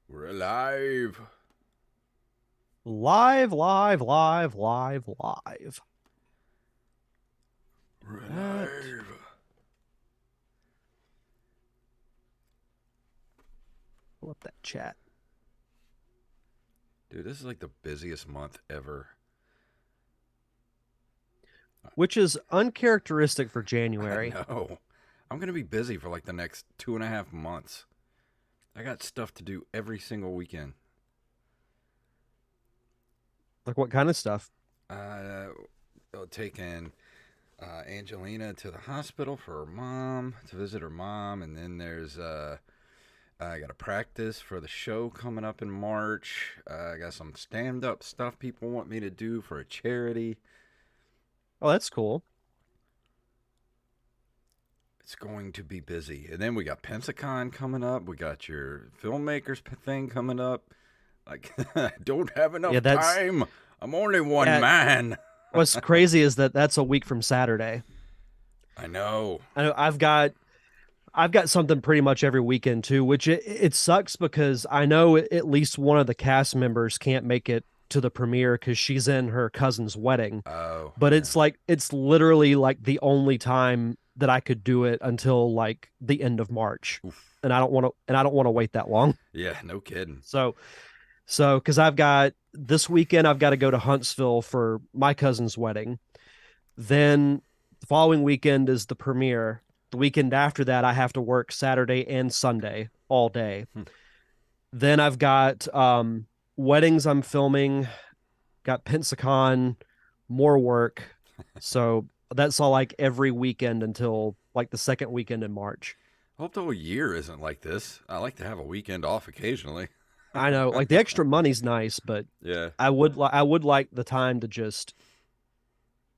We're alive. Live, live, live, live, live. We're That alive. pull up that chat, Dude, this is like the busiest month ever. which is uncharacteristic for I January. know. I'm going to be busy for like the next 2.5 months. I got stuff to do every single weekend. Like what kind of stuff? Uh, taking Angelina to the hospital for her mom, to visit her mom. And then I got a practice for the show coming up in March. I got some stand up stuff people want me to do for a charity. Oh, that's cool. It's going to be busy. And then we got Pensacon coming up. We got your filmmakers thing coming up. Like, I don't have Yeah, enough that's time. I'm only one yeah. man. What's crazy is that that's a week from Saturday. I know. I know I've got something pretty much every weekend too, which it sucks because I know at least one of the cast members can't make it to the premiere because she's in her cousin's wedding. Oh, But yeah. it's literally like the only time that I could do it until like the end of March. Oof. And I don't want to wait that long. Yeah, no kidding. So because I've got this weekend I've got to go to Huntsville for my cousin's wedding. Then the following weekend is the premiere. The weekend after that I have to work Saturday and Sunday all day. Hmm. Then I've got weddings I'm filming, got Pensacon, more work. So that's all like every weekend until like the second weekend in March. Hope the whole year isn't like this. I like to have a weekend off occasionally. I know like the extra money's nice, but Yeah. I would like the time to just,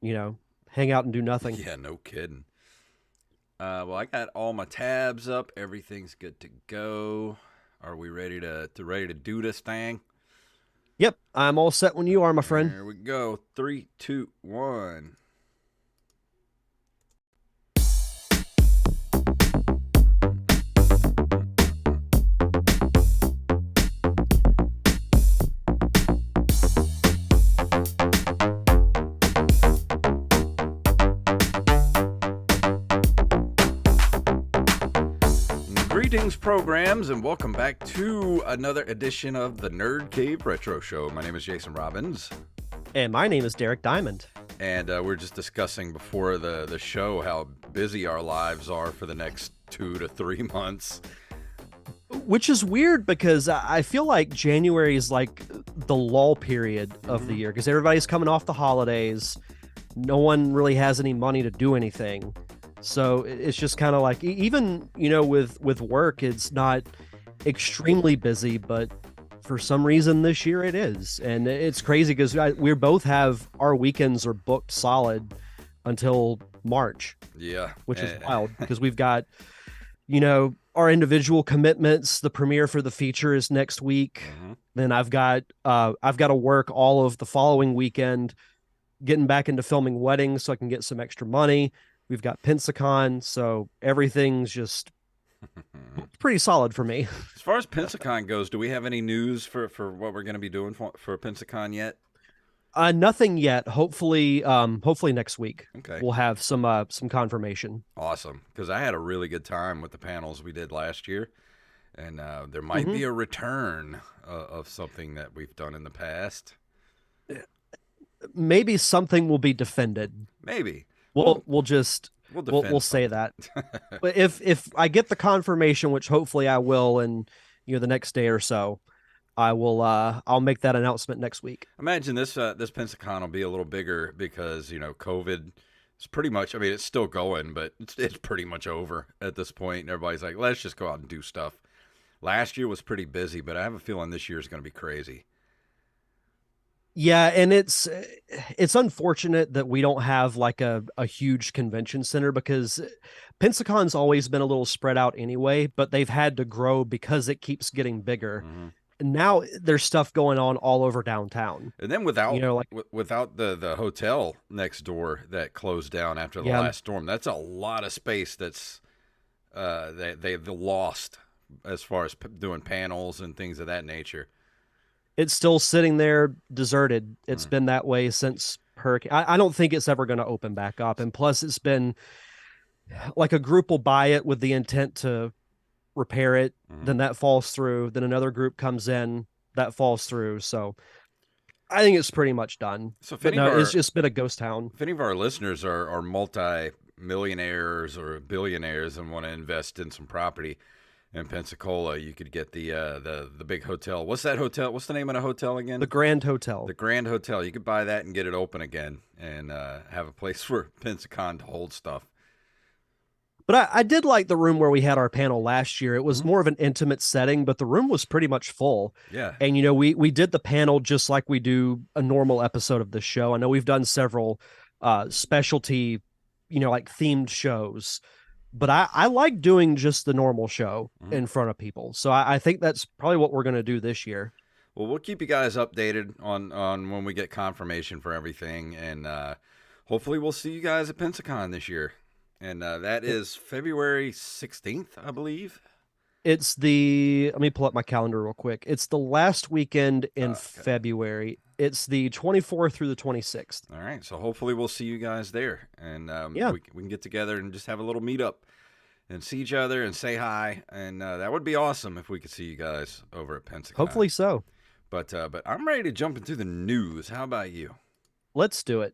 you know, hang out and do nothing. Yeah, no kidding. Well, I got all my tabs up. Everything's good to go. Are we ready to do this thing? Yep, I'm all set when you are, my friend. Here we go. Three, two, one. Greetings, programs, and welcome back to another edition of the Nerd Cave Retro Show. My name is Jason Robbins, And my name is Derek Diamond. and we're just discussing before the show how busy our lives are for the next 2 to 3 months. Which is weird because I feel like January is like the lull period of the year because everybody's coming off the holidays. No one really has any money to do anything. So it's just kind of like even, with work, it's not extremely busy, but for some reason this year it is. And it's crazy because we both have our weekends are booked solid until March, Yeah. which is wild because we've got, our individual commitments. The premiere for the feature is next week. Then I've got to work all of the following weekend, getting back into filming weddings so I can get some extra money. We've got Pensacon, so everything's just pretty solid for me. As far as Pensacon goes, do we have any news for what we're going to be doing for Pensacon yet? Nothing yet. Hopefully next week Okay. we'll have some confirmation. Awesome. Because I had a really good time with the panels we did last year. And there might Hmm. be a return of something that we've done in the past. Maybe something will be defended. Maybe. We'll We'll we'll just we'll we'll defend say something. that. But if I get the confirmation, which hopefully I will, in the next day or so, I'll make that announcement next week. Imagine this Pensacon will be a little bigger because COVID is pretty much. I mean, it's still going, but it's pretty much over at this point. And everybody's like, let's just go out and do stuff. Last year was pretty busy, but I have a feeling this year is going to be crazy. Yeah, and it's unfortunate that we don't have like a huge convention center because Pensacon's always been a little spread out anyway, but they've had to grow because it keeps getting bigger. Hmm. Now there's stuff going on all over downtown. And then You know, like without the hotel next door that closed down after the yeah, last storm, that's a lot of space that's they've lost as far as doing panels and things of that nature. it's still sitting there deserted. It's Hmm. been that way since Hurricane. I don't think it's ever going to open back up. And plus, it's been like a group will buy it with the intent to repair it, Hmm. then that falls through, then another group comes in, that falls through. So I think it's pretty much done. So But no, it's just been a ghost town. if any of our listeners are multi millionaires or billionaires and want to invest in some property in Pensacola, you could get the big hotel. What's that hotel? What's the name of the hotel The again? Grand Hotel. The Grand Hotel. You could buy that and get it open again and have a place for Pensacon to hold stuff. But I did like the room where we had our panel last year. It was Mhm. more of an intimate setting, but the room was pretty much full. Yeah. And we did the panel just like we do a normal episode of the show. I know we've done several specialty, like themed shows, but I like doing just the normal show Mhm. in front of people. So I think that's probably what we're going to do this year. Well, we'll keep you guys updated on when we get confirmation for everything, and hopefully we'll see you guys at Pensacon this year. And that It, is February 16th, I believe. let me pull up my calendar real quick. It's the last weekend in Okay. February. It's the 24th through the 26th. All right. So hopefully we'll see you guys there, and Yeah, we can get together and just have a little meetup and see each other and say hi. And that would be awesome if we could see you guys over at Pensacon. hopefully so. But I'm ready to jump into the news. How about you? Let's do it.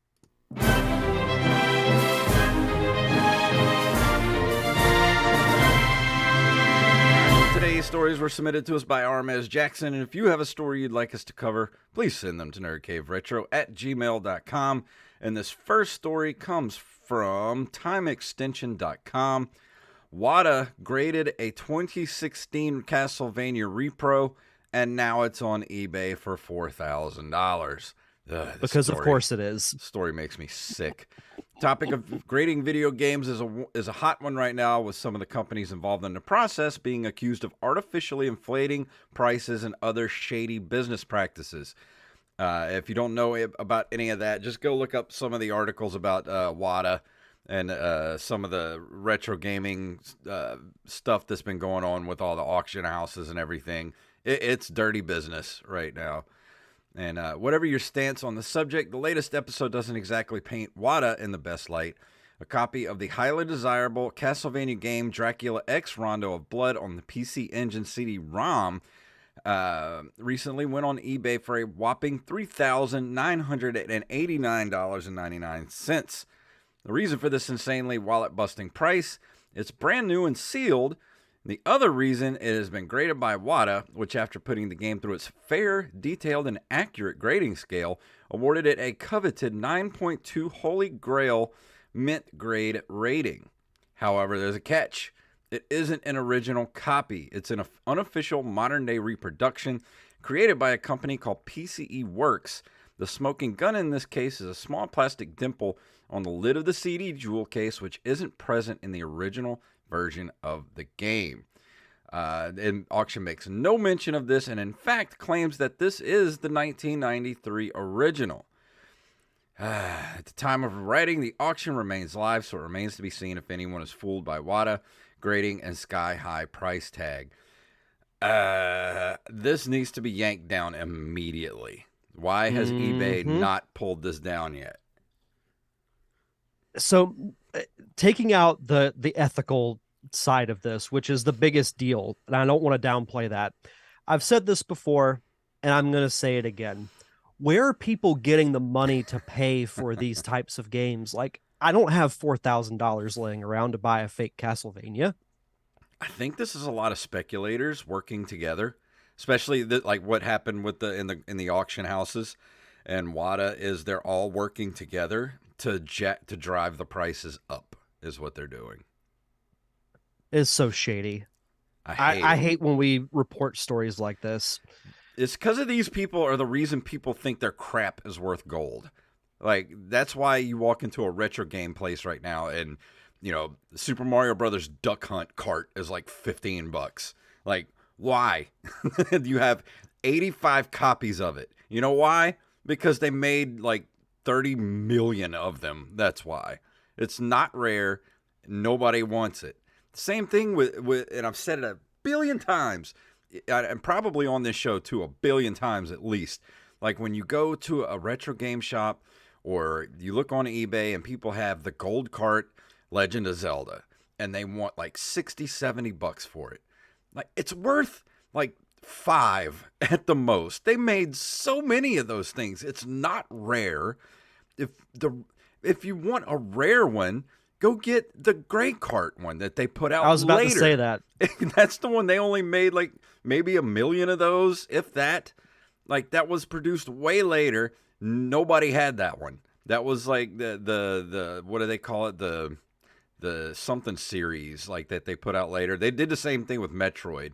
Today's stories were submitted to us by Armez Jackson, and if you have a story you'd like us to cover, please send them to nerdcaveretro@gmail.com. And this first story comes from timeextension.com. WATA graded a 2016 Castlevania repro, and now it's on eBay for $4,000. Because of course it is. Story makes me sick. Topic of grading video games is a hot one right now, with some of the companies involved in the process being accused of artificially inflating prices and other shady business practices. If you don't know about any of that, just go look up some of the articles about WATA and some of the retro gaming stuff that's been going on with all the auction houses and everything. It's dirty business right now. And whatever your stance on the subject, the latest episode doesn't exactly paint WATA in the best light. A copy of the highly desirable Castlevania game Dracula X Rondo of Blood on the PC Engine CD-ROM recently went on eBay for a whopping $3,989.99. The reason for this insanely wallet-busting price, it's brand new and sealed. The other reason it has been graded by WATA, which after putting the game through its fair, detailed, and accurate grading scale, awarded it a coveted 9.2 Holy Grail mint grade rating. However, there's a catch. It isn't an original copy. It's an unofficial modern-day reproduction created by a company called PCE Works. The smoking gun in this case is a small plastic dimple on the lid of the CD jewel case, which isn't present in the original version of the game. And auction makes no mention of this, and in fact claims that this is the 1993 original. At the time of writing, the auction remains live, so it remains to be seen if anyone is fooled by WATA grading and sky-high price tag. This needs to be yanked down immediately. Why has eBay not pulled this down yet? So taking out the ethical side of this, which is the biggest deal, and I don't want to downplay that. I've said this before, and I'm going to say it again. Where are people getting the money to pay for these types of games? Like, I don't have $4,000 laying around to buy a fake Castlevania. I think this is a lot of speculators working together, especially like what happened with in the auction houses and WATA is they're all working together to drive the prices up is what they're doing. It's so shady. I I hate when we report stories like this. It's because of these people are the reason people think their crap is worth gold. Like that's why you walk into a retro game place right now and Super Mario Brothers Duck Hunt cart is like $15. Like why? You have 85 copies of it. You know why? Because they made like 30 million of them. That's why. It's not rare. Nobody wants it. Same thing with and I've said it a billion times, and probably on this show too, a billion times at least. Like when you go to a retro game shop or you look on eBay and people have the gold cart Legend of Zelda and they want like 60, 70 bucks for it. Like it's worth like $5 at the most. They made so many of those things. It's not rare. If you want a rare one, go get the gray cart one that they put out I was about later. to say that. That's the one they only made like maybe 1 million of those, if that. Like that was produced way later. Nobody had that one. That was like the what do they call it? The something series like that they put out later. They did the same thing with Metroid.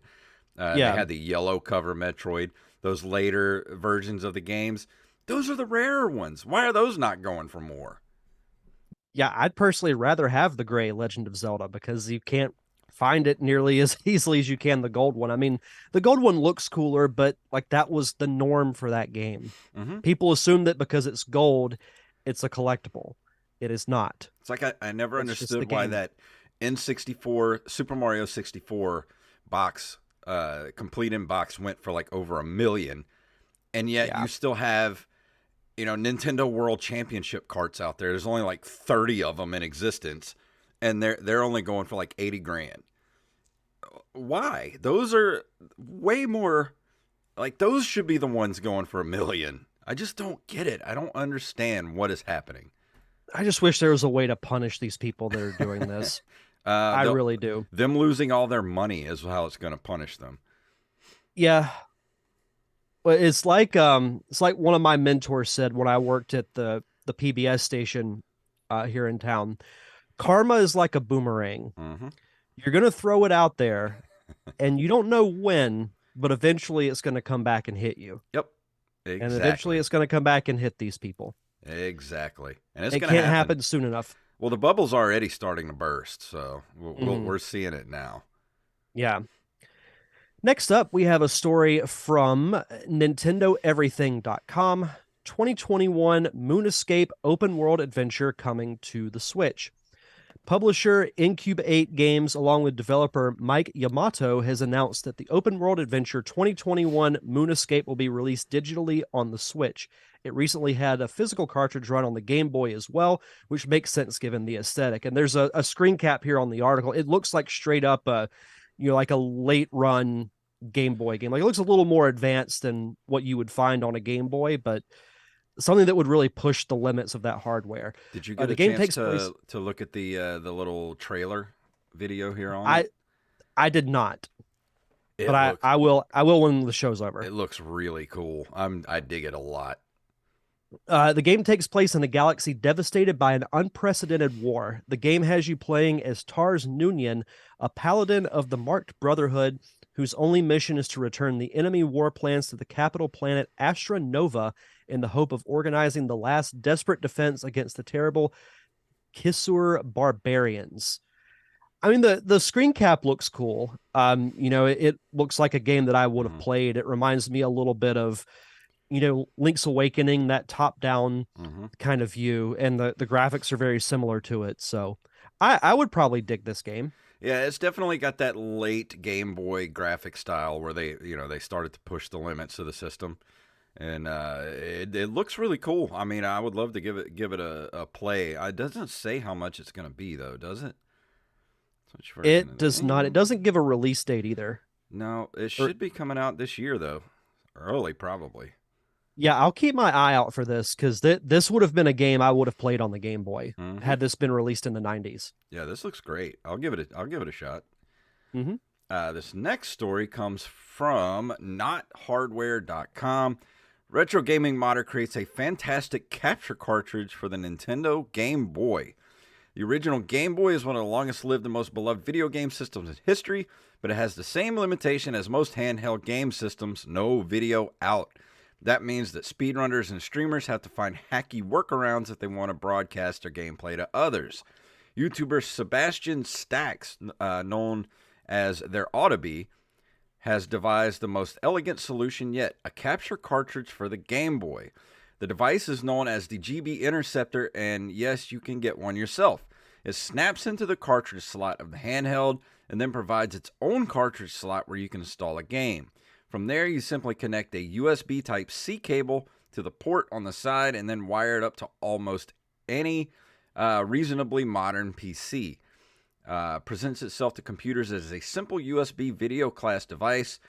They had the yellow cover Metroid. Those later versions of the games. Those are the rarer ones. Why are those not going for more? Yeah, I'd personally rather have the gray Legend of Zelda because you can't find it nearly as easily as you can the gold one. I mean, the gold one looks cooler, but like that was the norm for that game. Mm-hmm. People assume that because it's gold, it's a collectible. It is not. It's like I never It's just the understood why game. that N64 Super Mario 64 box, complete in box, went for like over 1 million, and yet Yeah. you still have, Nintendo World Championship carts out there. There's only like 30 of them in existence, and they're only going for like 80 grand. Why? Those are way more. Like those should be the ones going for 1 million. I just don't get it. I don't understand what is happening. I just wish there was a way to punish these people that are doing this. I really do. Them losing all their money is how it's going to punish them. Yeah. But it's like one of my mentors said when I worked at the PBS station here in town. Karma is like a boomerang. Mm-hmm. You're going to throw it out there and you don't know when, but eventually it's going to come back and hit you. Yep. Exactly. And eventually it's going to come back and hit these people. Exactly. And it's It going to can't happen soon enough. Well, the bubble's already starting to burst, so Mhm. we're seeing it now. Yeah. Next up, we have a story from NintendoEverything.com. 2021 Moon Escape open world adventure coming to the Switch. Publisher Incubate Games, along with developer Mike Yamato, has announced that the open world adventure 2021 Moon Escape will be released digitally on the Switch. It recently had a physical cartridge run on the Game Boy as well, which makes sense given the aesthetic. And there's a screen cap here on the article. It looks like straight up like a late run Game Boy game. Like it looks a little more advanced than what you would find on a Game Boy, but something that would really push the limits of that hardware. Did you get the a game chance takes place. to look at the little trailer video here on it? I did not, It but looks, I will when the show's over. it looks really cool. I dig it a lot. The game takes place in a galaxy devastated by an unprecedented war. The game has you playing as Tars Noonien, a paladin of the Marked Brotherhood, whose only mission is to return the enemy war plans to the capital planet Astra Nova in the hope of organizing the last desperate defense against the terrible Kisur barbarians. I mean, the screen cap looks cool. It looks like a game that I would have played. It reminds me a little bit of Link's Awakening, that top-down kind of view, and the graphics are very similar to it. So I would probably dig this game. Yeah, it's definitely got that late Game Boy graphic style where they started to push the limits of the system, and it looks really cool. I mean, I would love to give it a play. It doesn't say how much it's going to be though, does it? It does not. It doesn't give a release date either. No, it should be coming out this year though, early probably. Yeah, I'll keep my eye out for this because this would have been a game I would have played on the Game Boy had this been released in the 90s. Yeah, this looks great. I'll give it a shot. Mm-hmm. This next story comes from nothardware.com. Retro Gaming Modder creates a fantastic capture cartridge for the Nintendo Game Boy. The original Game Boy is one of the longest lived and most beloved video game systems in history, but it has the same limitation as most handheld game systems: no video out. That means that speedrunners and streamers have to find hacky workarounds if they want to broadcast their gameplay to others. YouTuber Sebastian Stacks, known as There Oughta Be, has devised the most elegant solution yet, a capture cartridge for the Game Boy. The device is known as the GB Interceptor, and yes, you can get one yourself. It snaps into the cartridge slot of the handheld and then provides its own cartridge slot where you can install a game. From there, you simply connect a USB Type-C cable to the port on the side and then wire it up to almost any reasonably modern PC. Presents itself to computers as a simple USB video class device,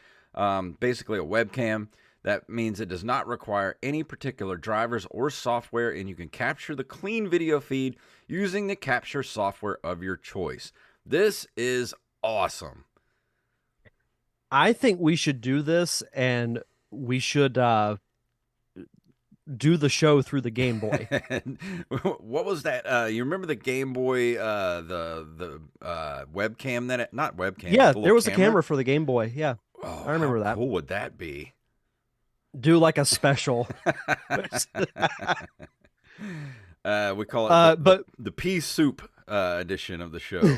basically a webcam. That means it does not require any particular drivers or software, and you can capture the clean video feed using the capture software of your choice. This is awesome. I think we should do this, and we should do the show through the Game Boy. What was that? You remember the Game Boy, the webcam that not webcam? Yeah, the there was camera? a camera for the Game Boy. Yeah, Oh, I remember how that. cool would that be? Do like a special. We call it but the pea soup edition of the show.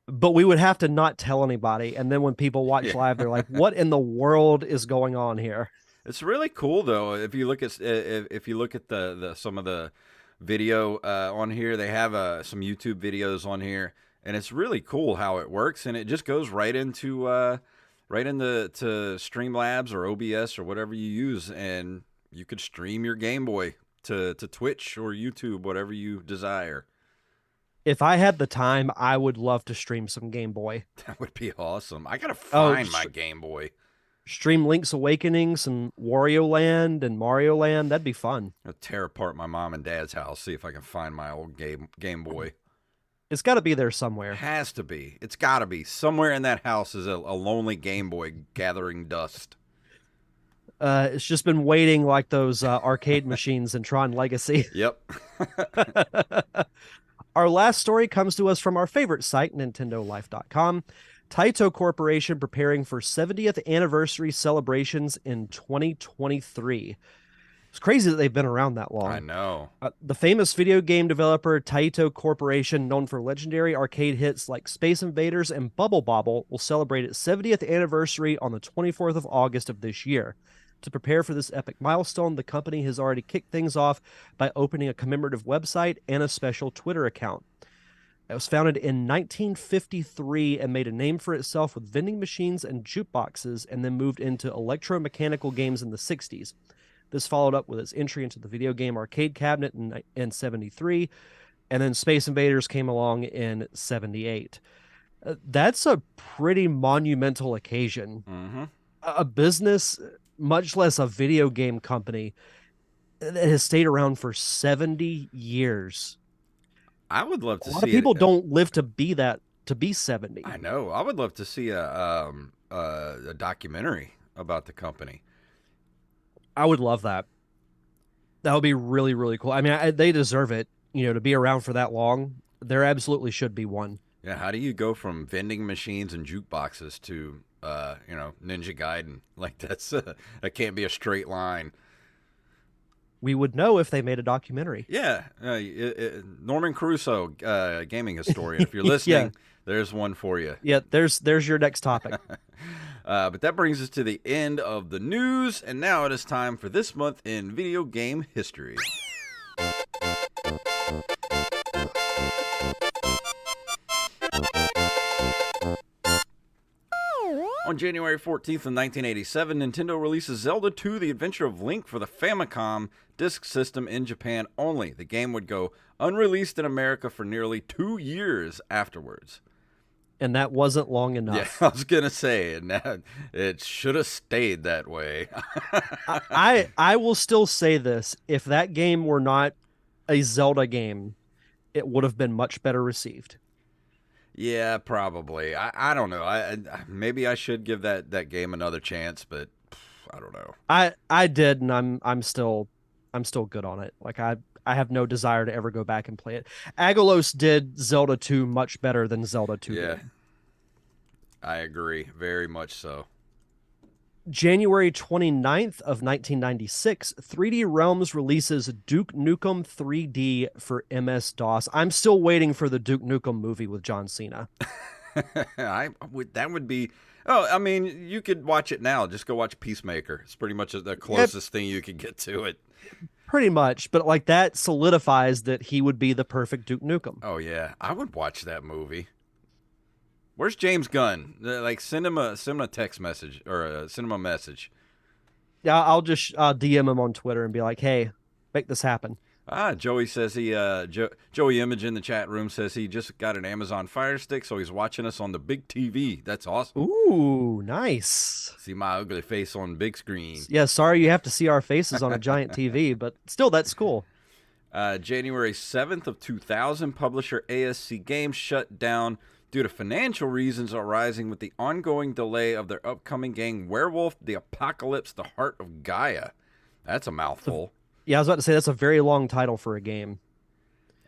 but we would have to not tell anybody, and then when people watch live, they're like, "What in the world is going on here?" It's really cool though. If you look at the some of the video on here, they have some YouTube videos on here, and it's really cool how it works, and it just goes right into Streamlabs or OBS or whatever you use, and you could stream your Game Boy to Twitch or YouTube, whatever you desire. If I had the time, I would love to stream some Game Boy. That would be awesome. I gotta find my Game Boy. Stream Link's Awakenings and Wario Land and Mario Land. That'd be fun. I'll tear apart my mom and dad's house, see if I can find my old Game Boy. It's got to be there somewhere. It has to be. It's got to be. Somewhere in that house is a lonely Game Boy gathering dust. It's just been waiting like those arcade machines in Tron Legacy. Yep. Our last story comes to us from our favorite site, NintendoLife.com. Taito Corporation preparing for 70th anniversary celebrations in 2023. It's crazy that they've been around that long. I know. The famous video game developer Taito Corporation, known for legendary arcade hits like Space Invaders and Bubble Bobble, will celebrate its 70th anniversary on the 24th of August of this year. To prepare for this epic milestone, the company has already kicked things off by opening a commemorative website and a special Twitter account. It was founded in 1953 and made a name for itself with vending machines and jukeboxes, and then moved into electromechanical games in the 60s. This followed up with its entry into the video game arcade cabinet in 73, and then Space Invaders came along in 78. That's a pretty monumental occasion. Mm-hmm. A business, much less a video game company, that has stayed around for 70 years. I would love to see. A lot of people don't live to be 70. I know. I would love to see a documentary about the company. I would love that. That would be really, really cool. I mean, they deserve it. To be around for that long, there absolutely should be one. Yeah. How do you go from vending machines and jukeboxes to Ninja Gaiden? Like that can't be a straight line. We would know if they made a documentary. Yeah, Norman Crusoe, gaming historian. If you're listening, there's one for you. Yeah, there's your next topic. But that brings us to the end of the news, and now it is time for this month in video game history. On January 14th of 1987, Nintendo releases Zelda 2: The Adventure of Link for the Famicom Disk System in Japan only. The game would go unreleased in America for nearly 2 years afterwards. And that wasn't long enough. Yeah, I was going to say, and it should have stayed that way. I will still say this. If that game were not a Zelda game, it would have been much better received. Yeah, probably. I don't know. Maybe I should give that game another chance, but I don't know. I did, and I'm still good on it. Like I have no desire to ever go back and play it. Agalos did Zelda 2 much better than Zelda 2 did. I agree. Very much so. January 29th of 1996, 3D Realms releases Duke Nukem 3D for MS-DOS. I'm still waiting for the Duke Nukem movie with John Cena. I would that would be. Oh, I mean, you could watch it now. Just go watch Peacemaker. It's pretty much the Yeah, closest thing you could get to it. pretty much. But like that solidifies that he would be the perfect Duke Nukem. Oh yeah, I would watch that movie. Where's James Gunn? Like, send him a text message or send him a message. Yeah, I'll just DM him on Twitter and be like, "Hey, make this happen." Joey says Joey Image in the chat room says he just got an Amazon Fire Stick, so he's watching us on the big TV. That's awesome. Ooh, nice. See my ugly face on big screen. Yeah, sorry you have to see our faces on a giant TV, but still, that's cool. January 7th of 2000, publisher ASC Games shut down due to financial reasons arising with the ongoing delay of their upcoming game Werewolf: The Apocalypse: The Heart of Gaia. That's a mouthful. Yeah, I was about to say that's a very long title for a game.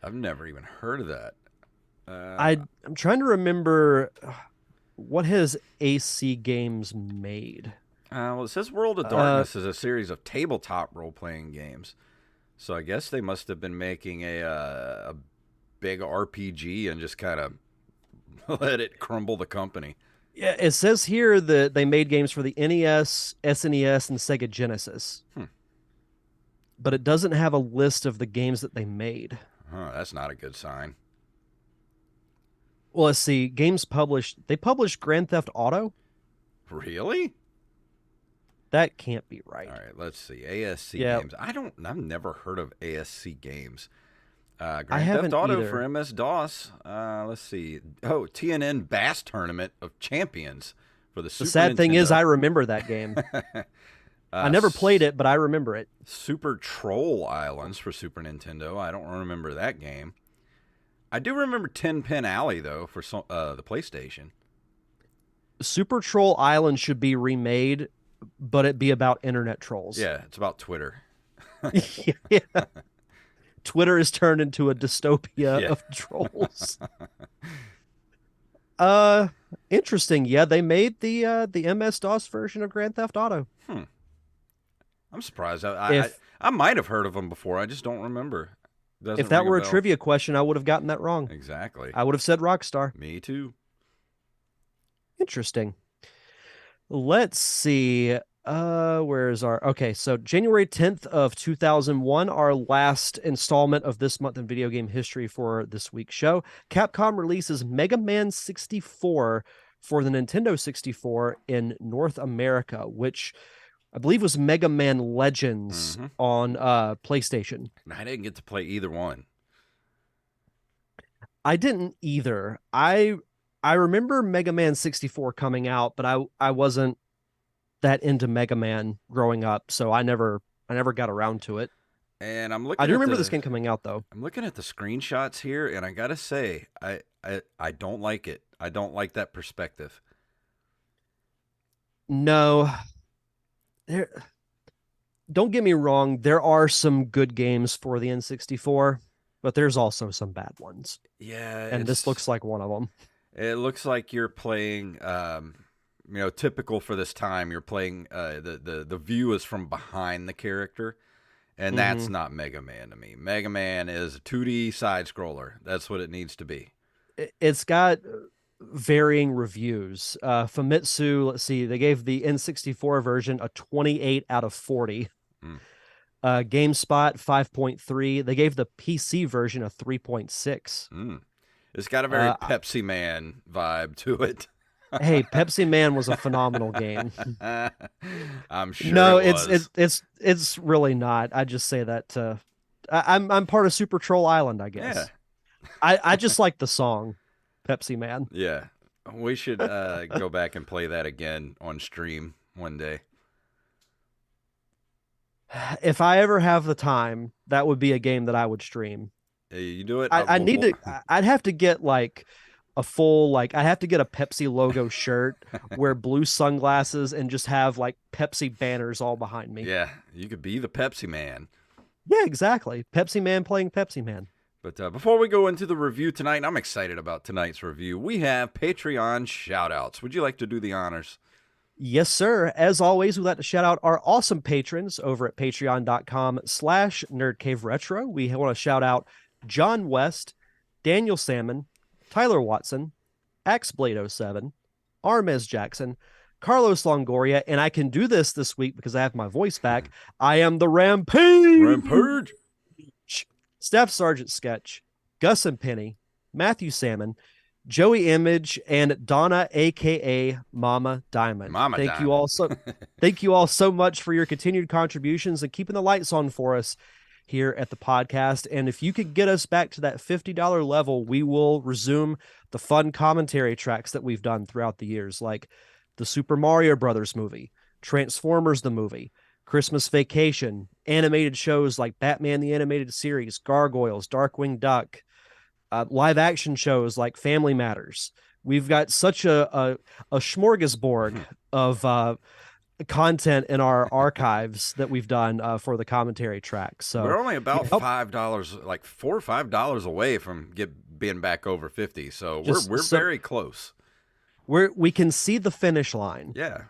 I've never even heard of that. I'm trying to remember what has AC Games made. Well, it says World of Darkness is a series of tabletop role-playing games. So I guess they must have been making a big RPG and just kind of let it crumble the company. Yeah, it says here that they made games for the NES, SNES, and Sega Genesis. But it doesn't have a list of the games that they made. That's not a good sign. Well, let's see. Games published. They published Grand Theft Auto? Really? That can't be right. All right, let's see. ASC Games. I've never heard of ASC Games. Grand Theft Auto either. for MS-DOS. Let's see. Oh, TNN Bass Tournament of Champions for the Super Nintendo. The sad thing is I remember that game. I never played it, but I remember it. Super Troll Islands for Super Nintendo. I don't remember that game. I do remember Ten Pin Alley, though, for the PlayStation. Super Troll Island should be remade, but it be about internet trolls. Yeah, it's about Twitter. Yeah. Twitter is turned into a dystopia of trolls. Interesting. Yeah, they made the MS-DOS version of Grand Theft Auto. I'm surprised. I might have heard of them before. I just don't remember. If that were a trivia question, I would have gotten that wrong. Exactly. I would have said Rockstar. Me too. Interesting. Let's see. Where's our... Okay, so January 10th of 2001, our last installment of this month in video game history for this week's show. Capcom releases Mega Man 64 for the Nintendo 64 in North America, which I believe was Mega Man Legends on PlayStation. I didn't get to play either one. I didn't either. I remember Mega Man 64 coming out, but I wasn't that into Mega Man growing up, so I never got around to it. And I'm looking. I do remember this game coming out though. I'm looking at the screenshots here, and I gotta say, I don't like it. I don't like that perspective. No. Don't get me wrong, there are some good games for the N64, but there's also some bad ones. Yeah, and this looks like one of them. It looks like you're playing, typical for this time. You're playing the view is from behind the character, and that's not Mega Man to me. Mega Man is a 2D side scroller. That's what it needs to be. It's got varying reviews. Famitsu, let's see, they gave the N64 version a 28 out of 40. GameSpot 5.3. They gave the PC version a 3.6. It's got a very Pepsi Man vibe to it. Hey, Pepsi Man was a phenomenal game. I'm sure. No, it was. it's really not. I just say that to I'm part of Super Troll Island, I guess. Yeah. I just like the song Pepsi Man. Yeah. We should go back and play that again on stream one day. If I ever have the time, that would be a game that I would stream. You do it. I need to. I'd have to get like a full I'd have to get a Pepsi logo shirt, wear blue sunglasses, and just have like Pepsi banners all behind me. Yeah, you could be the Pepsi Man. Yeah, exactly. Pepsi Man playing Pepsi Man. But before we go into the review tonight, I'm excited about tonight's review. We have Patreon shoutouts. Would you like to do the honors? Yes, sir. As always, we'd like to shout out our awesome patrons over at patreon.com/nerdcaveretro. We want to shout out John West, Daniel Salmon, Tyler Watson, Axeblade07, Armez Jackson, Carlos Longoria, and I can do this week because I have my voice back. I am the Rampage. Rampage. Staff Sergeant Sketch, Gus and Penny, Matthew Salmon, Joey Image, and Donna, aka Mama Diamond. Mama Thank Diamond. you all thank you all so much for your continued contributions and keeping the lights on for us here at the podcast. And if you could get us back to that $50 level, we will resume the fun commentary tracks that we've done throughout the years, like the Super Mario Brothers movie, Transformers the movie, Christmas Vacation, animated shows like Batman the Animated Series, Gargoyles, Darkwing Duck, live action shows like Family Matters. We've got such a smorgasbord of content in our archives that we've done for the commentary track. So we're only about $5, like $4 or $5 away from being back over 50. So we're very close. We can see the finish line. Yeah.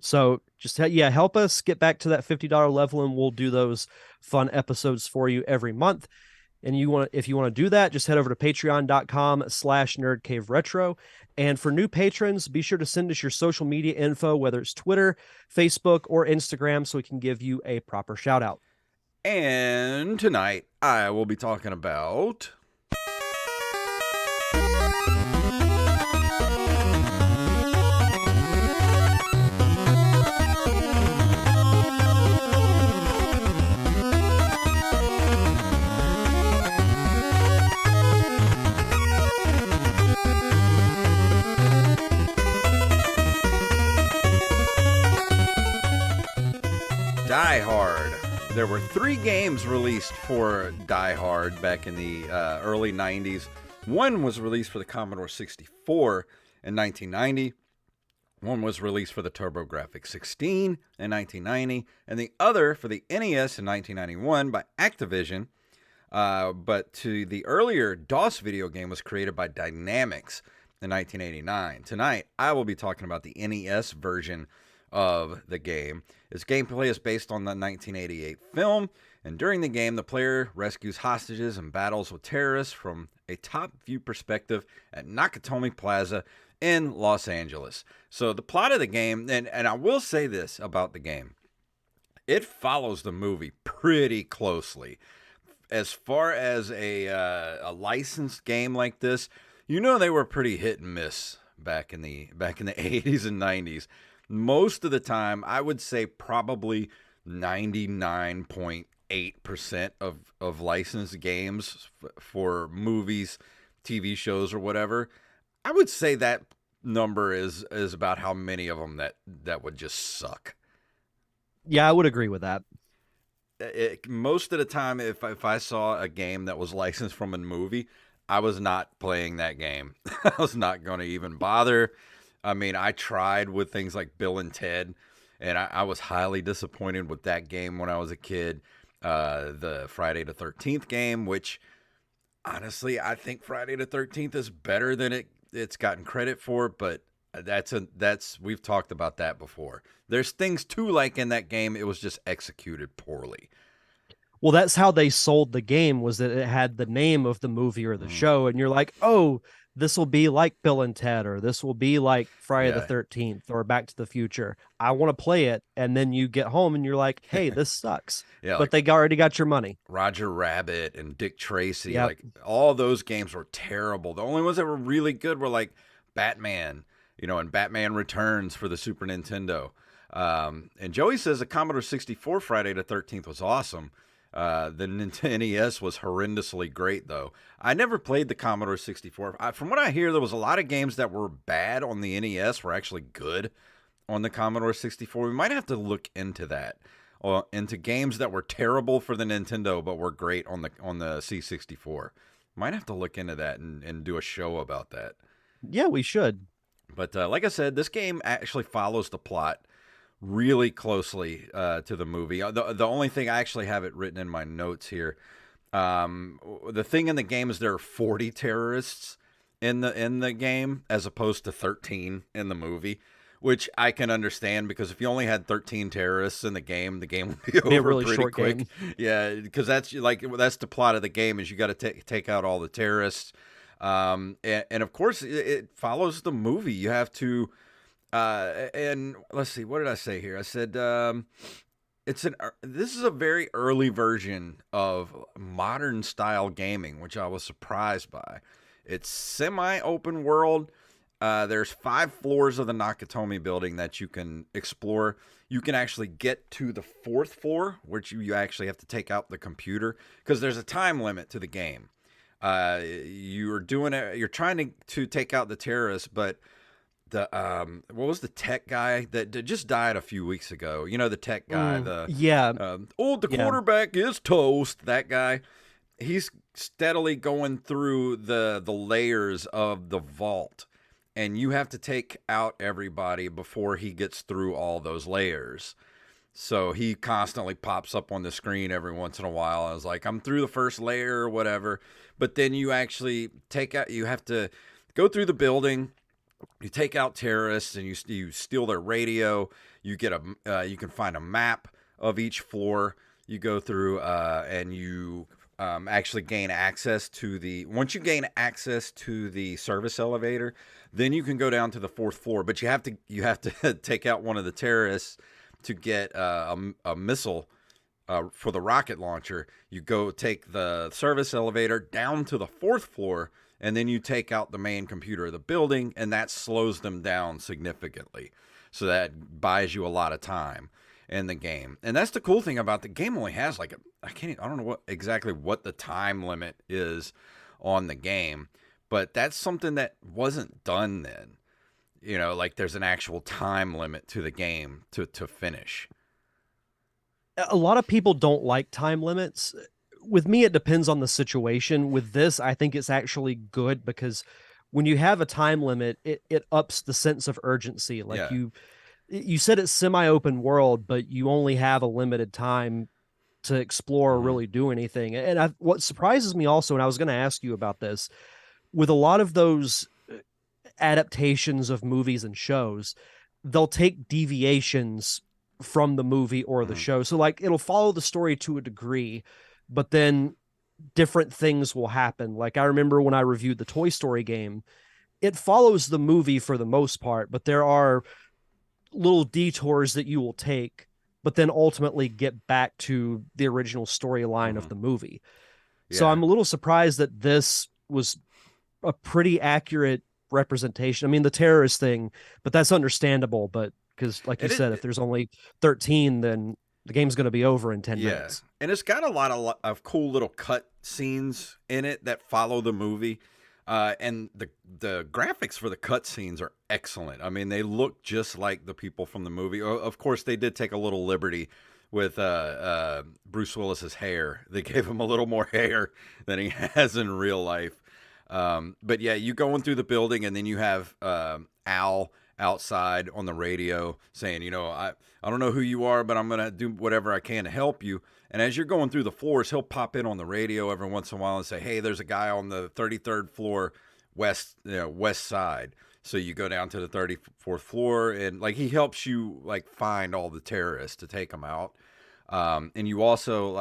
So just help us get back to that $50 level, and we'll do those fun episodes for you every month. And if you want to do that, just head over to patreon.com/nerdcaveretro. And for new patrons, be sure to send us your social media info, whether it's Twitter, Facebook, or Instagram, so we can give you a proper shout out. And tonight I will be talking about Die Hard. There were 3 games released for Die Hard back in the early 90s. One was released for the Commodore 64 in 1990. One was released for the TurboGrafx-16 in 1990. And the other for the NES in 1991 by Activision. But the earlier DOS video game was created by Dynamics in 1989. Tonight, I will be talking about the NES version of the game. Its gameplay is based on the 1988 film, and during the game, the player rescues hostages and battles with terrorists from a top-view perspective at Nakatomi Plaza in Los Angeles. So the plot of the game, and I will say this about the game, it follows the movie pretty closely. As far as a licensed game like this, they were pretty hit and miss back in the 80s and 90s. Most of the time, I would say probably 99.8% of licensed games for movies, TV shows, or whatever, I would say that number is about how many of them that would just suck. Yeah, I would agree with that. Most of the time, if I saw a game that was licensed from a movie, I was not playing that game. I was not going to even bother. I mean, I tried with things like Bill and Ted, and I was highly disappointed with that game when I was a kid. The Friday the 13th game, which, honestly, I think Friday the 13th is better than it's gotten credit for, but we've talked about that before. There's things to like in that game. It was just executed poorly. Well, that's how they sold the game, was that it had the name of the movie or the show, and you're like, oh, this will be like Bill and Ted, or this will be like Friday the 13th, or Back to the Future. I want to play it, and then you get home and you're like, hey, this sucks. But like, they already got your money. Roger Rabbit and Dick Tracy, like all those games were terrible. The only ones that were really good were like Batman, and Batman Returns for the Super Nintendo. And Joey says the Commodore 64 Friday the 13th was awesome. The Nintendo NES was horrendously great, though. I never played the Commodore 64. From what I hear, there was a lot of games that were bad on the NES were actually good on the Commodore 64. We might have to look into that, or into games that were terrible for the Nintendo but were great on the C64. Might have to look into that and do a show about that. Yeah, we should. But like I said, this game actually follows the plot really closely to the movie. The only thing, I actually have it written in my notes here. The thing in the game is there are 40 terrorists in the game as opposed to 13 in the movie, which I can understand, because if you only had 13 terrorists in the game would be over really pretty short quick. Game. Yeah, because that's the plot of the game, is you got to take out all the terrorists. And of course, it follows the movie. You have to, and let's see, what did I say here? I said, this is a very early version of modern style gaming, which I was surprised by. It's semi open world. There's 5 floors of the Nakatomi building that you can explore. You can actually get to the 4th floor, which you actually have to take out the computer because there's a time limit to the game. You're doing it. You're trying to take out the terrorists, but the what was the tech guy that just died a few weeks ago? You know, the tech guy, Yeah, the yeah. quarterback is toast. That guy, he's steadily going through the layers of the vault, and you have to take out everybody before he gets through all those layers. So he constantly pops up on the screen every once in a while. I was like, I'm through the first layer or whatever. But then you actually you have to go through the building. You take out terrorists and you steal their radio. You get you can find a map of each floor. You go through and you actually gain access to once you gain access to the service elevator, then you can go down to the 4th floor. But you have to take out one of the terrorists to get a missile for the rocket launcher. You go take the service elevator down to the 4th floor, and then you take out the main computer of the building, and that slows them down significantly. So that buys you a lot of time in the game. And that's the cool thing about the game. Only has like I don't know exactly what the time limit is on the game, but that's something that wasn't done then. You know, like there's an actual time limit to the game to finish. A lot of people don't like time limits. With me, it depends on the situation. With this, I think it's actually good because when you have a time limit, it ups the sense of urgency. Like Yeah. you said it's semi-open world, but you only have a limited time to explore or Mm-hmm. really do anything. And what surprises me also, and I was going to ask you about this, with a lot of those adaptations of movies and shows, they'll take deviations from the movie or the Mm-hmm. show. So like it'll follow the story to a degree, but then different things will happen. Like I remember when I reviewed the Toy Story game, it follows the movie for the most part, but there are little detours that you will take, but then ultimately get back to the original storyline of Mm-hmm. the movie. So Yeah. I'm a little surprised that this was a pretty accurate representation. I mean, the terrorist thing, but that's understandable. But because, like you It, said, if it there's only 13, then the game's going to be over in 10 Yeah, minutes. and it's got a lot of cool little cut scenes in it that follow the movie, and the graphics for the cut scenes are excellent. I mean, they look just like the people from the movie. Of course, they did take a little liberty with Bruce Willis's hair. They gave him a little more hair than he has in real life. But yeah, you going through the building, and then you have Al outside on the radio saying, you know, I don't know who you are, but I'm going to do whatever I can to help you. And as you're going through the floors, he'll pop in on the radio every once in a while and say, hey, there's a guy on the 33rd floor west side. So you go down to the 34th floor, and like he helps you like find all the terrorists to take them out. And you also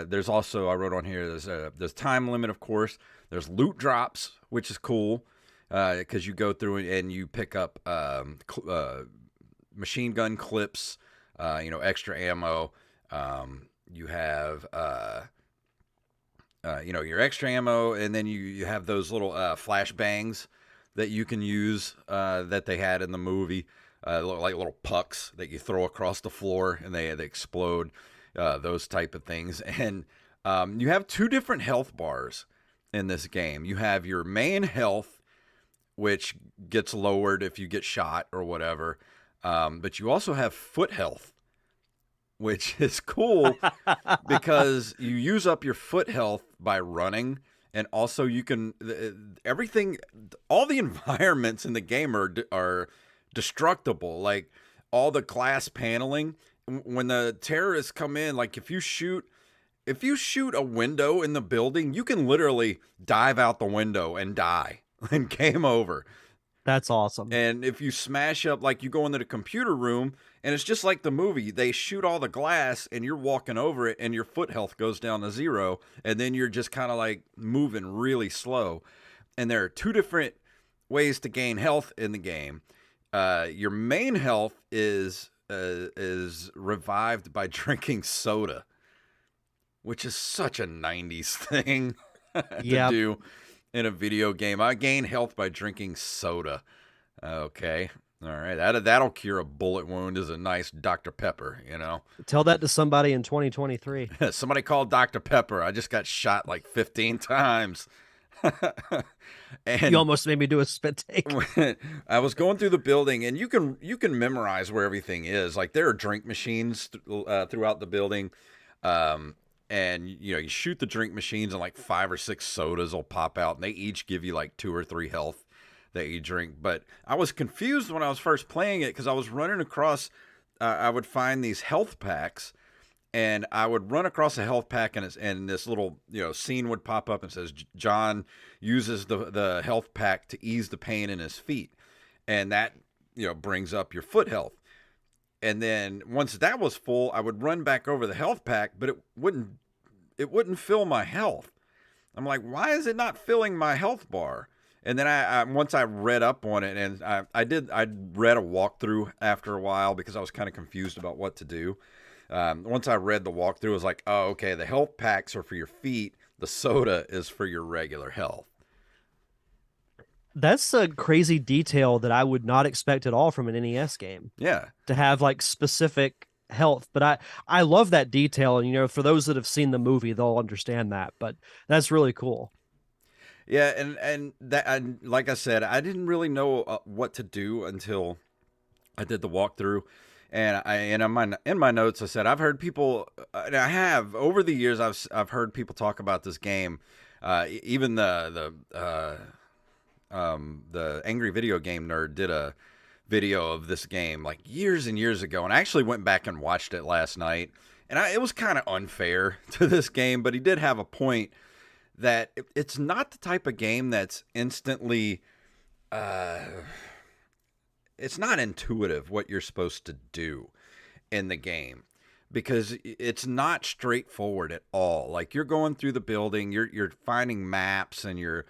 there's also, I wrote on here, there's time limit, of course. There's loot drops, which is cool because you go through and you pick up machine gun clips, extra ammo. You have your extra ammo, and then you have those little flashbangs that you can use that they had in the movie, like little pucks that you throw across the floor and they explode, those type of things. And you have 2 different health bars in this game. You have your main health, which gets lowered if you get shot or whatever, but you also have foot health, which is cool because you use up your foot health by running, and also you can everything, all the environments in the game are destructible, like all the glass paneling. When the terrorists come in, like if you shoot a window in the building, you can literally dive out the window and die and game over. That's awesome. And if you smash up, like you go into the computer room, and it's just like the movie, they shoot all the glass and you're walking over it and your foot health goes down to 0. And then you're just kind of like moving really slow. and there are two different ways to gain health in the game. Your main health is revived by drinking soda, which is such a 90s thing to Yeah. do in a video game. I gain health by drinking soda. Okay. All right. That'll cure a bullet wound is a nice Dr. Pepper, you know. Tell that to somebody in 2023. Somebody called Dr. Pepper. I just got shot like 15 times. You And almost made me do a spit take. when I was going through the building, and you can memorize where everything is. Like there are drink machines throughout the building, and you shoot the drink machines, and like 5 or 6 sodas will pop out, and they each give you like 2 or 3 health that you drink. But I was confused when I was first playing it because I was running across. I would find these health packs. And I would run across a health pack, and this little scene would pop up and says John uses the health pack to ease the pain in his feet, and that brings up your foot health. And then once that was full, I would run back over the health pack, but it wouldn't fill my health. I'm like, why is it not filling my health bar? And then I once I read up on it, and I read a walkthrough after a while because I was kind of confused about what to do. Once I read the walkthrough, I was like, oh, okay, the health packs are for your feet. The soda is for your regular health. That's a crazy detail that I would not expect at all from an NES game, Yeah. to have like specific health. But I love that detail, and for those that have seen the movie, they'll understand that. But that's really cool. Yeah, and that, like I said, I didn't really know what to do until I did the walkthrough. And in my notes I said I've heard people, and I have over the years I've heard people talk about this game, even the Angry Video Game Nerd did a video of this game like years and years ago, and I actually went back and watched it last night, and it was kind of unfair to this game, but he did have a point that it's not the type of game that's instantly. It's not intuitive what you're supposed to do in the game because it's not straightforward at all. Like you're going through the building, you're finding maps, and you're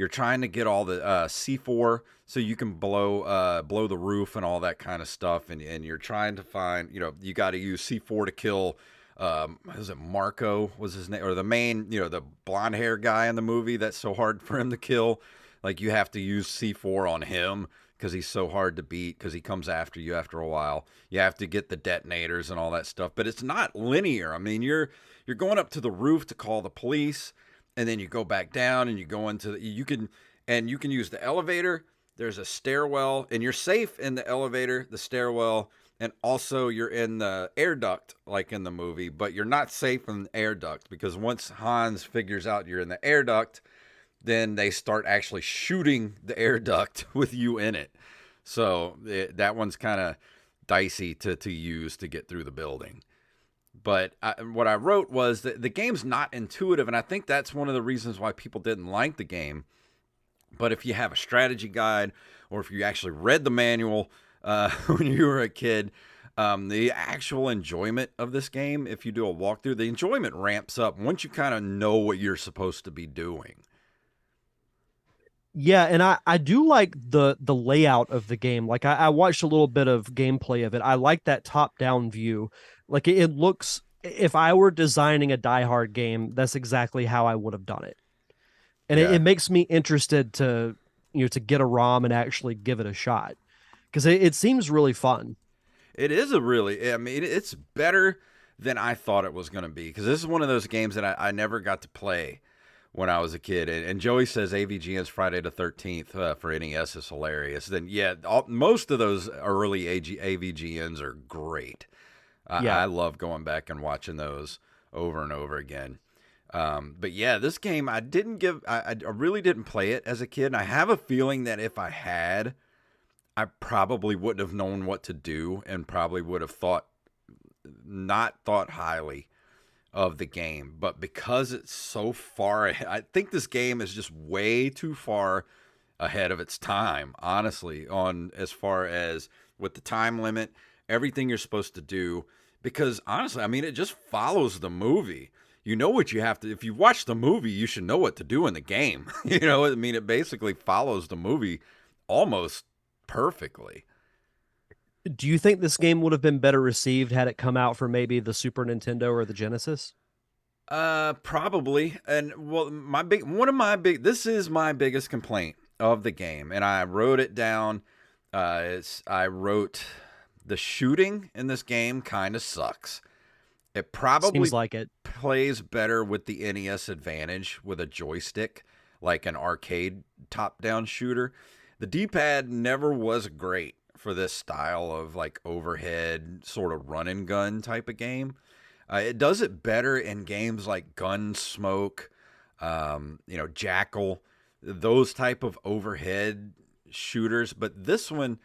trying to get all the C4 so you can blow the roof and all that kind of stuff, and you're trying to find you got to use C4 to kill. Was it Marco was his name, or the main the blonde hair guy in the movie that's so hard for him to kill? Like you have to use C4 on him because he's so hard to beat because he comes after you after a while. You have to get the detonators and all that stuff, but it's not linear. I mean, you're going up to the roof to call the police, and then you go back down and you go into you can use the elevator. There's a stairwell, and you're safe in the elevator, the stairwell, and also you're in the air duct like in the movie, but you're not safe in the air duct because once Hans figures out you're in the air duct, then they start actually shooting the air duct with you in it. So that one's kind of dicey to use to get through the building. But what I wrote was that the game's not intuitive, and I think that's one of the reasons why people didn't like the game. But if you have a strategy guide, or if you actually read the manual when you were a kid, the actual enjoyment of this game, if you do a walkthrough, the enjoyment ramps up once you kind of know what you're supposed to be doing. Yeah, and I do like the layout of the game. Like I watched a little bit of gameplay of it. I like that top down view. Like it looks. If I were designing a Die Hard game, that's exactly how I would have done it. And Yeah. it makes me interested to to get a ROM and actually give it a shot because it seems really fun. It is I mean, it's better than I thought it was going to be because this is one of those games that I never got to play when I was a kid. And Joey says AVGN's Friday the 13th for NES is hilarious. Then, yeah, most of those early AVGNs are great. Yeah. I love going back and watching those over and over again. But yeah, this game, I really didn't play it as a kid. And I have a feeling that if I had, I probably wouldn't have known what to do and probably would have not thought highly of the game. But because it's so far ahead, I think this game is just way too far ahead of its time, honestly, on as far as with the time limit, everything you're supposed to do. Because honestly, I mean, it just follows the movie. you know what you have to. If you watch the movie, you should know what to do in the game. You know, I mean, it basically follows the movie almost perfectly. Do you think this game would have been better received had it come out for maybe the Super Nintendo or the Genesis? Probably. And well, this is my biggest complaint of the game, and I wrote it down. I wrote the shooting in this game kind of sucks. It probably Seems like it. plays better with the NES Advantage with a joystick, like an arcade top-down shooter. The D-pad never was great for this style of like overhead sort of run and gun type of game. It does it better in games like Gunsmoke, Jackal, those type of overhead shooters. But this one,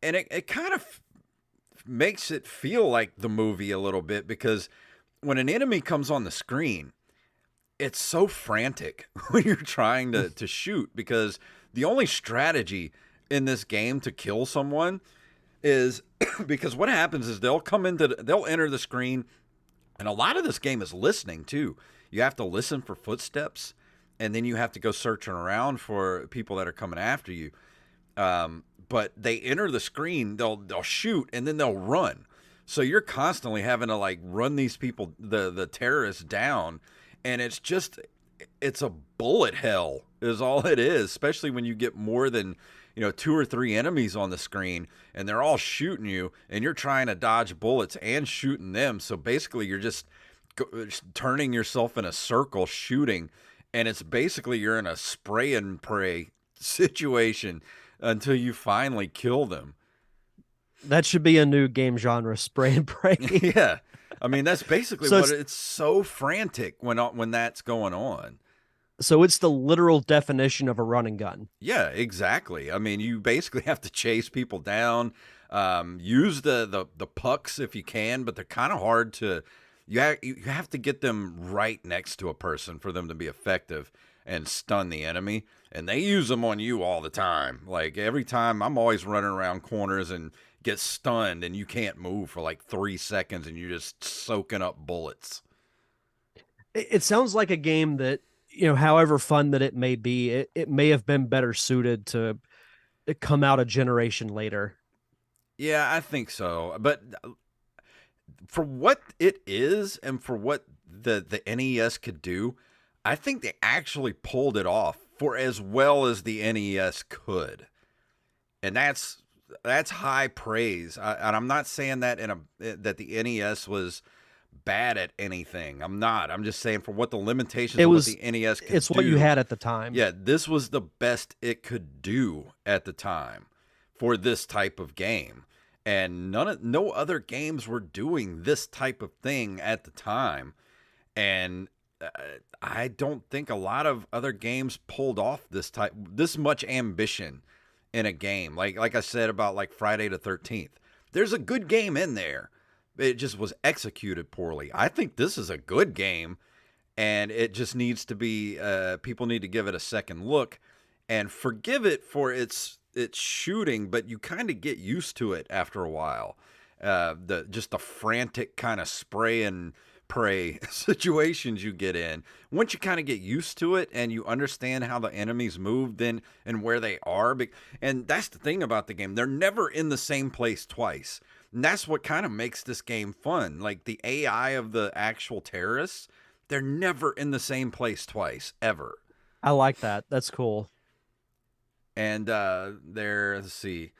and it kind of makes it feel like the movie a little bit because when an enemy comes on the screen, it's so frantic when you're trying to shoot because the only strategy in this game to kill someone is because what happens is they'll enter the screen, and a lot of this game is listening too. You have to listen for footsteps, and then you have to go searching around for people that are coming after you. But they enter the screen, they'll shoot, and then they'll run. So you're constantly having to like run these people, the terrorists down, and it's a bullet hell is all it is. Especially when you get more than 2 or 3 enemies on the screen, and they're all shooting you, and you're trying to dodge bullets and shooting them. So basically, you're just turning yourself in a circle shooting, and it's basically you're in a spray and pray situation until you finally kill them. That should be a new game genre, spray and pray. Yeah. I mean, that's basically So what it's so frantic when that's going on. so it's the literal definition of a run and gun. Yeah, exactly. I mean, you basically have to chase people down, use the pucks if you can, but they're kind of hard to. You have to get them right next to a person for them to be effective and stun the enemy. And they use them on you all the time. Like every time, I'm always running around corners and get stunned, and you can't move for like 3 seconds, and you're just soaking up bullets. It sounds like a game that, however fun that it may be, it may have been better suited to come out a generation later. Yeah, I think so. But for what it is and for what the NES could do, I think they actually pulled it off for as well as the NES could. And that's high praise. And I'm not saying that that the NES was bad at anything. I'm not. I'm just saying for what the limitations of what the NES could do. It's what you had at the time. Yeah, this was the best it could do at the time for this type of game. And no other games were doing this type of thing at the time. And I don't think a lot of other games pulled off this much ambition in a game. Like I said about like Friday the 13th. There's a good game in there. It just was executed poorly. I think this is a good game, and it just needs to be people need to give it a second look and forgive it for its shooting, but you kind of get used to it after a while. The frantic kind of spray and pray situations you get in. Once you kind of get used to it and you understand how the enemies move then and where they are, and that's the thing about the game. They're never in the same place twice. And that's what kind of makes this game fun. Like the AI of the actual terrorists, they're never in the same place twice, ever. I like that. That's cool. And let's see.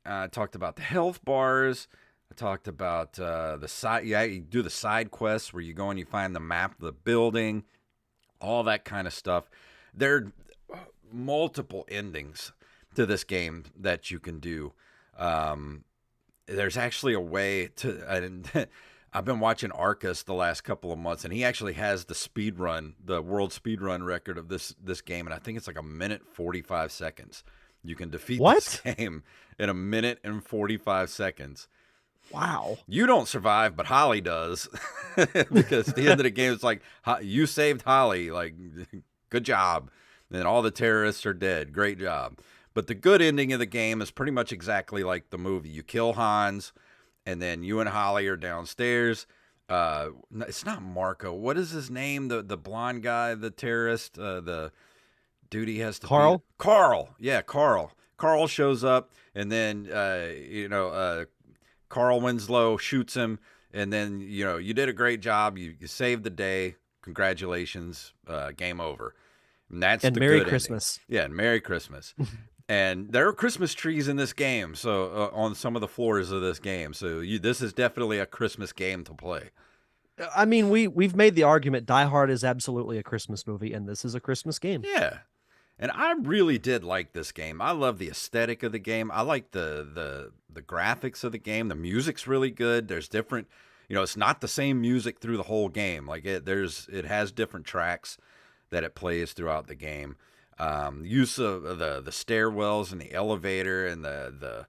I talked about the health bars. I talked about the side. Yeah, you do the side quests where you go and you find the map of the building, all that kind of stuff. There are multiple endings to this game that you can do. There's actually a way to. I've been watching Arcus the last couple of months, and he actually has the world speed run record of this game, and I think it's like 1:45. You can defeat this game in 1:45. Wow. You don't survive, but Holly does, because at the end of the game, it's like you saved Holly, like good job, and all the terrorists are dead. Great job. But the good ending of the game is pretty much exactly like the movie. You kill Hans, and then you and Holly are downstairs. It's not Marco. What is his name? The blonde guy, the terrorist, the dude he has to beat. Carl Carl. Yeah, Carl. Carl shows up, and then Carl Winslow shoots him, and then you did a great job. You saved the day. Congratulations. Game over. And that's and the Merry good ending. Christmas. Yeah, and Merry Christmas. And there are Christmas trees in this game, so on some of the floors of this game. So this is definitely a Christmas game to play. I mean, we've made the argument Die Hard is absolutely a Christmas movie, and this is a Christmas game. Yeah. And I really did like this game. I love the aesthetic of the game. I like the graphics of the game. The music's really good. There's different, it's not the same music through the whole game. Like it has different tracks that it plays throughout the game. Use of the stairwells and the elevator and the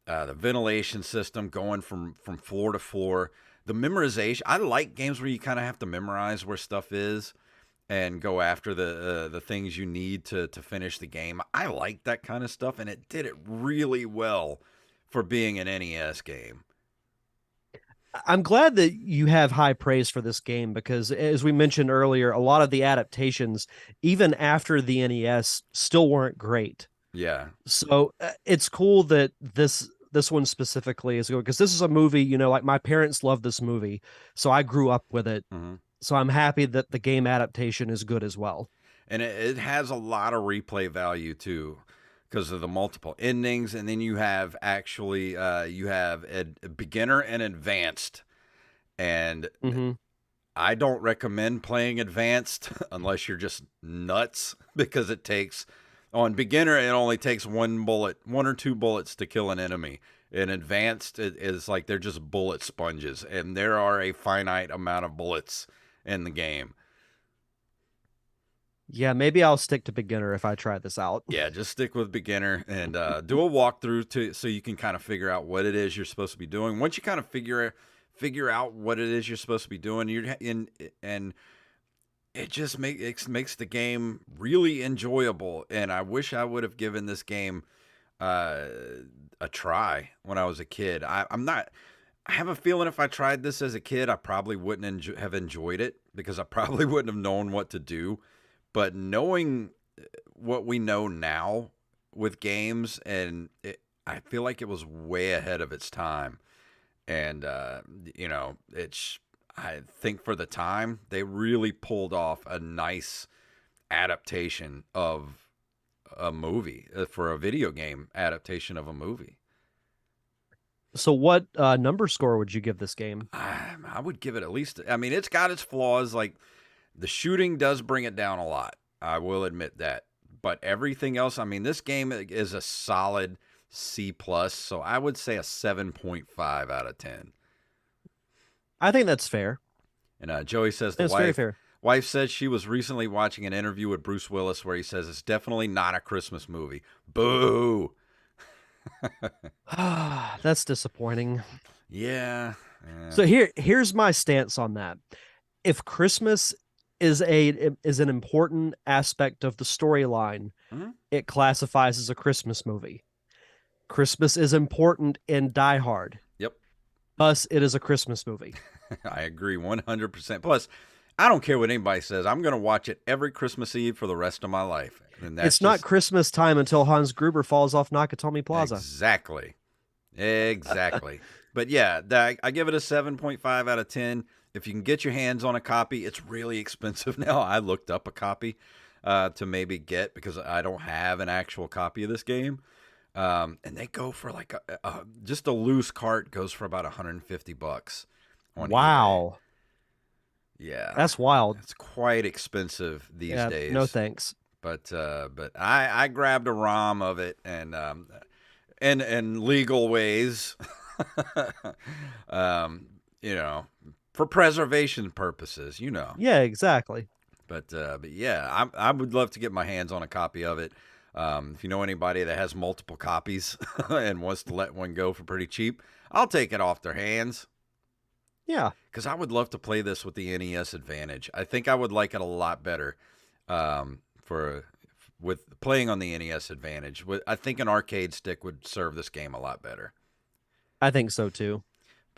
ventilation system going from floor to floor. The memorization. I like games where you kind of have to memorize where stuff is and go after the things you need to finish the game. I like that kind of stuff, and it did it really well for being an NES game. I'm glad that you have high praise for this game because, as we mentioned earlier, a lot of the adaptations, even after the NES, still weren't great. Yeah. So it's cool that this one specifically is good because this is a movie, like my parents love this movie, so I grew up with it. Mm-hmm. So I'm happy that the game adaptation is good as well. And it has a lot of replay value too, because of the multiple endings. And then you have actually you have a beginner and advanced, and Mm-hmm. I don't recommend playing advanced unless you're just nuts, because it takes on beginner it only takes one or two bullets to kill an enemy. In advanced, it is like they're just bullet sponges, and there are a finite amount of bullets in the game. Yeah, maybe I'll stick to beginner if I try this out. Yeah, just stick with beginner and do a walkthrough so you can kind of figure out what it is you're supposed to be doing. Once you kind of figure out what it is you're supposed to be doing, you're in, and it just makes the game really enjoyable. And I wish I would have given this game uh, a try when I was a kid. I'm not. I have a feeling if I tried this as a kid, I probably wouldn't have enjoyed it, because I probably wouldn't have known what to do. But knowing what we know now with games, I feel like it was way ahead of its time. And I think for the time they really pulled off a nice adaptation of a movie, for a video game adaptation of a movie. So, what number score would you give this game? I would give it at least. I mean, it's got its flaws. Like the shooting does bring it down a lot. I will admit that. But everything else, I mean, this game is a solid C plus. So I would say a 7.5 out of 10. I think that's fair. And Joey says the That's very fair. wife said she was recently watching an interview with Bruce Willis where he says it's definitely not a Christmas movie. Boo. That's disappointing. Yeah. So here's my stance on that. If Christmas is an important aspect of the storyline, Mhm. it classifies as a Christmas movie. Christmas is important in Die Hard. Yep. Thus, it is a Christmas movie. I agree 100%. Plus, I don't care what anybody says. I'm going to watch it every Christmas Eve for the rest of my life. And that's It's not Christmas time until Hans Gruber falls off Nakatomi Plaza. Exactly. Exactly. But yeah, I give it a 7.5 out of 10. If you can get your hands on a copy, it's really expensive now. I looked up a copy to maybe get, because I don't have an actual copy of this game. And they go for like just a loose cart goes for about $150 on Wow. eBay. Yeah. That's wild. It's quite expensive these days. No thanks. But I grabbed a ROM of it, and in legal ways, for preservation purposes, Yeah, exactly. But yeah, I would love to get my hands on a copy of it. If you know anybody that has multiple copies and wants to let one go for pretty cheap, I'll take it off their hands. Yeah. Because I would love to play this with the NES Advantage. I think I would like it a lot better with playing on the NES Advantage. I think an arcade stick would serve this game a lot better. I think so too.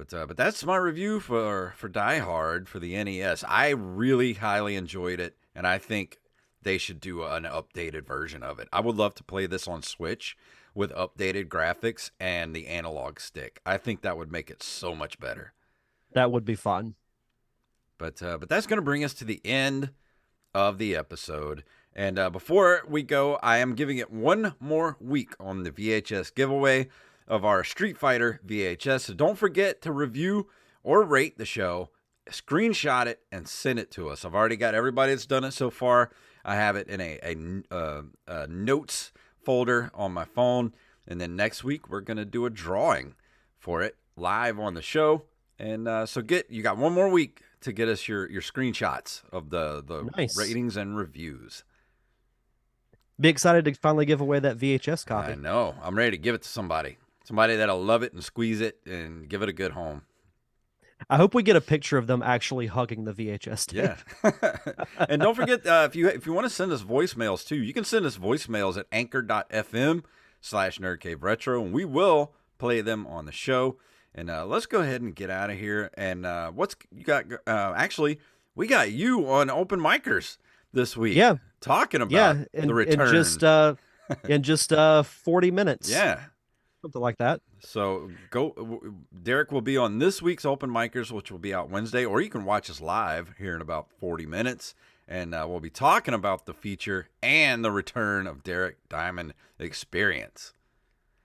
But that's my review for Die Hard for the NES. I really highly enjoyed it, and I think they should do an updated version of it. I would love to play this on Switch with updated graphics and the analog stick. I think that would make it so much better. That would be fun. But that's going to bring us to the end of the episode. And before we go, I am giving it one more week on the VHS giveaway of our Street Fighter VHS. So don't forget to review or rate the show, screenshot it, and send it to us. I've already got everybody that's done it so far. I have it in a notes folder on my phone. And then next week, we're going to do a drawing for it live on the show. And so you got one more week to get us your screenshots of the Nice. ratings and reviews. Be excited to finally give away that VHS copy. I know. I'm ready to give it to somebody. Somebody that'll love it and squeeze it and give it a good home. I hope we get a picture of them actually hugging the VHS tape. Yeah. And don't forget, if you want to send us voicemails too, you can send us voicemails at anchor.fm/nerdcaveretro, and we will play them on the show. And let's go ahead and get out of here. And what's you got? Actually, we got you on Open Micers this week. Yeah. Talking about the return. In just 40 minutes. Yeah. Something like that. So Derek will be on this week's Open Micers, which will be out Wednesday, or you can watch us live here in about 40 minutes. And we'll be talking about the feature and the return of Derek Diamond Experience.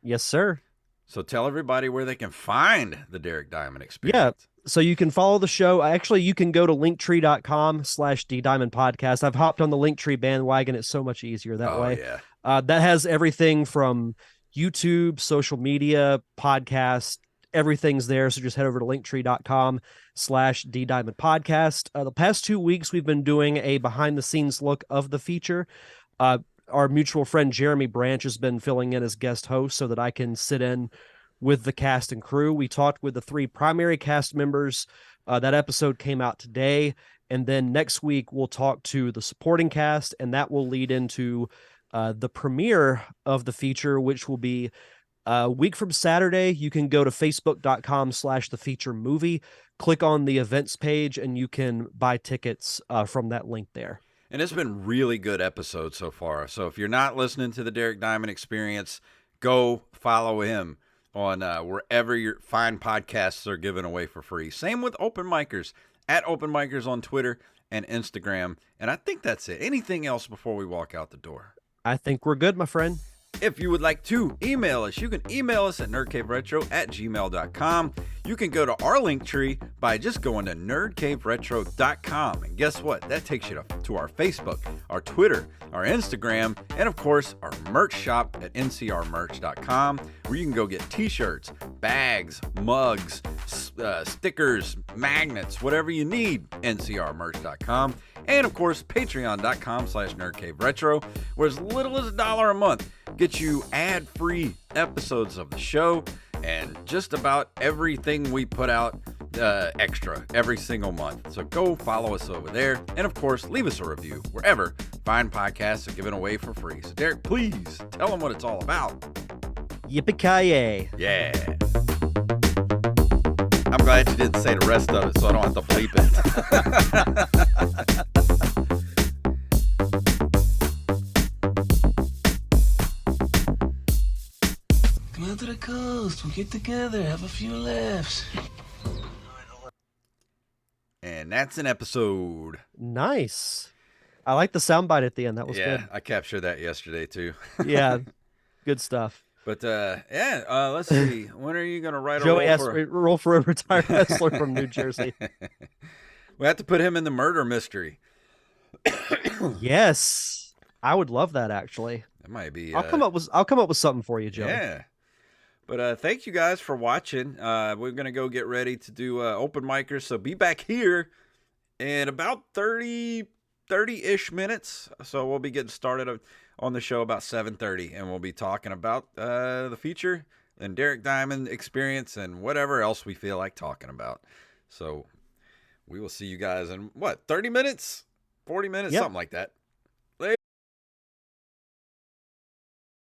Yes, sir. So tell everybody where they can find the Derek Diamond Experience. Yeah. So you can follow the show. Actually, you can go to linktree.com/DDiamondPodcast. I've hopped on the Linktree bandwagon. It's so much easier that way. Yeah. That has everything from YouTube, social media, podcast, everything's there. So just head over to linktree.com/DDiamondPodcast. The past 2 weeks, we've been doing a behind the scenes look of the feature. Our mutual friend Jeremy Branch has been filling in as guest host so that I can sit in with the cast and crew. We talked with the 3 primary cast members. That episode came out today. And then next week, we'll talk to the supporting cast, and that will lead into the premiere of the feature, which will be a week from Saturday. You can go to facebook.com/thefeaturemovie, click on the events page, and you can buy tickets from that link there. And it's been really good episodes so far. So if you're not listening to the Derek Diamond Experience, go follow him on wherever your fine podcasts are given away for free. Same with Open Micers, at Open Micers on Twitter and Instagram. And I think that's it. Anything else before we walk out the door? I think we're good, my friend. If you would like to email us, you can email us at nerdcaveretro@gmail.com. You can go to our link tree by just going to nerdcaveretro.com. And guess what? That takes you to our Facebook, our Twitter, our Instagram, and of course, our merch shop at ncrmerch.com, where you can go get t-shirts, bags, mugs, stickers, magnets, whatever you need, ncrmerch.com. And of course, patreon.com/nerdcaveretro, where as little as $1 a month gets you ad-free episodes of the show and just about everything we put out extra every single month. So go follow us over there. And of course, leave us a review wherever fine podcasts are given away for free. So Derek, please tell them what it's all about. Yippee-ki-yay. Yeah. I'm glad you didn't say the rest of it so I don't have to bleep it. Come out to the coast. We'll get together, have a few laughs. And that's an episode. Nice. I like the soundbite at the end. That was good. I captured that yesterday too. Yeah. Good stuff. But let's see. When are you gonna write Joey a roll for a retired wrestler from New Jersey? We have to put him in the murder mystery. Yes, I would love that. Actually, That might be. I'll come up with something for you, Joey. Yeah. But thank you guys for watching. We're gonna go get ready to do Open Micers. So be back here in about 30-ish minutes. So we'll be getting started on the show about 7:30, and we'll be talking about the feature and Derek Diamond Experience and whatever else we feel like talking about. So we will see you guys in 30 minutes, 40 minutes, Yep. something like that.